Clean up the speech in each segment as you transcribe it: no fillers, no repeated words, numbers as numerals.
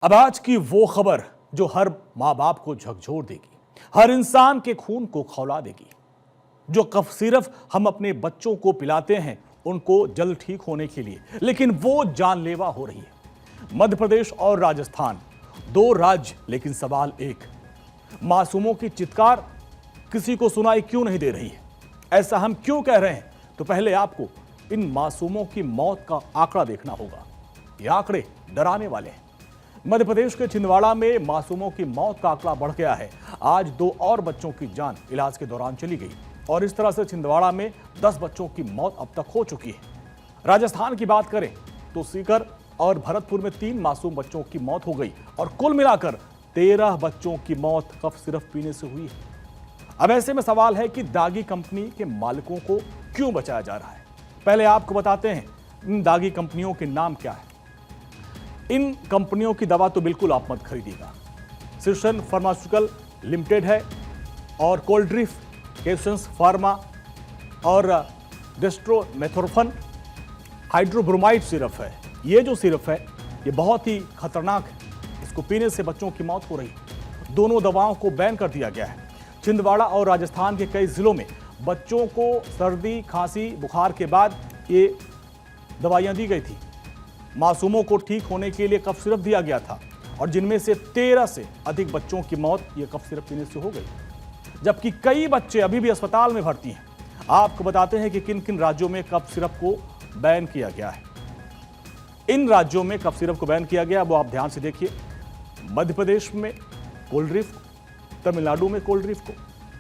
अब आज की वो खबर जो हर माँ बाप को झकझोर देगी, हर इंसान के खून को खौला देगी। जो कफ सिर्फ हम अपने बच्चों को पिलाते हैं उनको जल्द ठीक होने के लिए, लेकिन वो जानलेवा हो रही है। मध्य प्रदेश और राजस्थान, दो राज्य लेकिन सवाल एक। मासूमों की चित्कार किसी को सुनाई क्यों नहीं दे रही है? ऐसा हम क्यों कह रहे हैं? तो पहले आपको इन मासूमों की मौत का आंकड़ा देखना होगा। ये आंकड़े डराने वाले हैं। मध्य प्रदेश के छिंदवाड़ा में मासूमों की मौत का आंकड़ा बढ़ गया है। आज दो और बच्चों की जान इलाज के दौरान चली गई और इस तरह से छिंदवाड़ा में 10 बच्चों की मौत अब तक हो चुकी है। राजस्थान की बात करें तो सीकर और भरतपुर में 3 मासूम बच्चों की मौत हो गई और कुल मिलाकर 13 बच्चों की मौत कफ सिर्फ पीने से हुई है। अब ऐसे में सवाल है कि दागी कंपनी के मालिकों को क्यों बचाया जा रहा है? पहले आपको बताते हैं इन दागी कंपनियों के नाम क्या है। इन कंपनियों की दवा तो बिल्कुल आप मत खरीदिएगा। सिर्शन फार्मास्यूटिकल लिमिटेड है और कोल्ड्रिफ, केसेंस फार्मा और डेस्ट्रोमेथोर्फन हाइड्रोब्रोमाइड सिरप है। ये जो सिरप है ये बहुत ही खतरनाक है। इसको पीने से बच्चों की मौत हो रही है। दोनों दवाओं को बैन कर दिया गया है। छिंदवाड़ा और राजस्थान के कई जिलों में बच्चों को सर्दी, खांसी, बुखार के बाद ये दवाइयां दी गई थी। मासूमों को ठीक होने के लिए कफ सिरप दिया गया था और जिनमें से 13 से अधिक बच्चों की मौत ये कफ सिरप पीने से हो गई, जबकि कई बच्चे अभी भी अस्पताल में भर्ती हैं। आपको बताते हैं कि किन किन राज्यों में कफ सिरप को बैन किया गया है। इन राज्यों में कफ सिरप को बैन किया गया वो आप ध्यान से देखिए। मध्य प्रदेश में कोल्ड्रिफ को, तमिलनाडु में कोल्ड्रिफ को,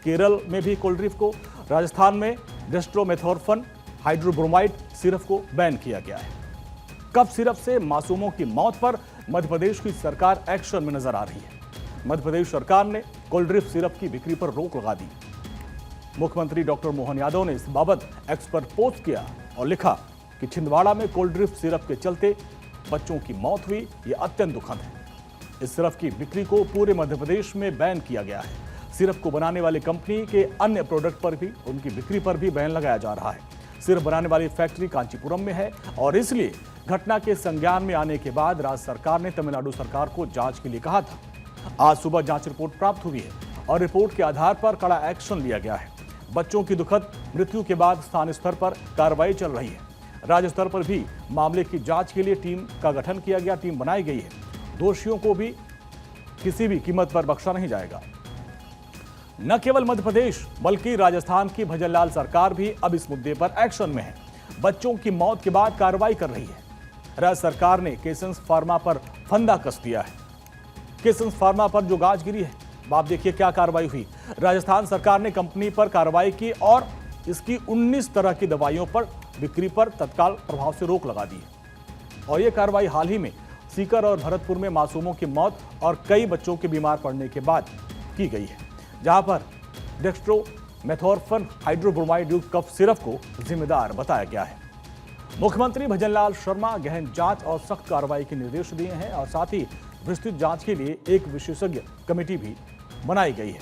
केरल में भी कोल्ड्रिफ को, राजस्थान में डेस्ट्रोमेथोर्फन हाइड्रोब्रोमाइड सिरप को बैन किया गया है। कफ सिरप से मासूमों की मौत पर मध्य प्रदेश की सरकार एक्शन में नजर आ रही है। मध्य प्रदेश सरकार ने कोल्ड्रिफ सिरप की बिक्री पर रोक लगा दी। मुख्यमंत्री डॉक्टर मोहन यादव ने इस बाबत एक्स पर पोस्ट किया और लिखा कि छिंदवाड़ा में कोल्ड्रिफ सिरप के चलते बच्चों की मौत हुई, ये अत्यंत दुखद है। इस सिरप की बिक्री को पूरे मध्य प्रदेश में बैन किया गया है। सिरप को बनाने वाली कंपनी के अन्य प्रोडक्ट पर भी, उनकी बिक्री पर भी बैन लगाया जा रहा है। सिरप बनाने वाली फैक्ट्री कांचीपुरम में है और इसलिए घटना के संज्ञान में आने के बाद राज्य सरकार ने तमिलनाडु सरकार को जांच के लिए कहा था। आज सुबह जांच रिपोर्ट प्राप्त हुई है और रिपोर्ट के आधार पर कड़ा एक्शन लिया गया है। बच्चों की दुखद मृत्यु के बाद स्थानीय स्तर पर कार्रवाई चल रही है। राज्य स्तर पर भी मामले की जांच के लिए टीम का गठन किया गया, टीम बनाई गई है। दोषियों को भी किसी भी कीमत पर बख्शा नहीं जाएगा। न केवल मध्य प्रदेश बल्कि राजस्थान की भजनलाल सरकार भी अब इस मुद्दे पर एक्शन में है। बच्चों की मौत के बाद कार्रवाई कर रही है। राज्य सरकार ने केसेंस फार्मा पर फंदा कस दिया है। केसेंस फार्मा पर जो गाज गिरी है, आप देखिए क्या कार्रवाई हुई। राजस्थान सरकार ने कंपनी पर कार्रवाई की और इसकी 19 तरह की दवाइयों पर बिक्री पर तत्काल प्रभाव से रोक लगा दी है। और यह कार्रवाई हाल ही में सीकर और भरतपुर में मासूमों की मौत और कई बच्चों के बीमार पड़ने के बाद की गई है, जहां पर डेस्ट्रोमेथोर्फन हाइड्रोब्रोमाइड युक्त कफ सिरप को जिम्मेदार बताया गया है। मुख्यमंत्री भजनलाल शर्मा गहन जांच और सख्त कार्रवाई के निर्देश दिए हैं और साथ ही विस्तृत जांच के लिए एक विशेषज्ञ कमेटी भी बनाई गई है।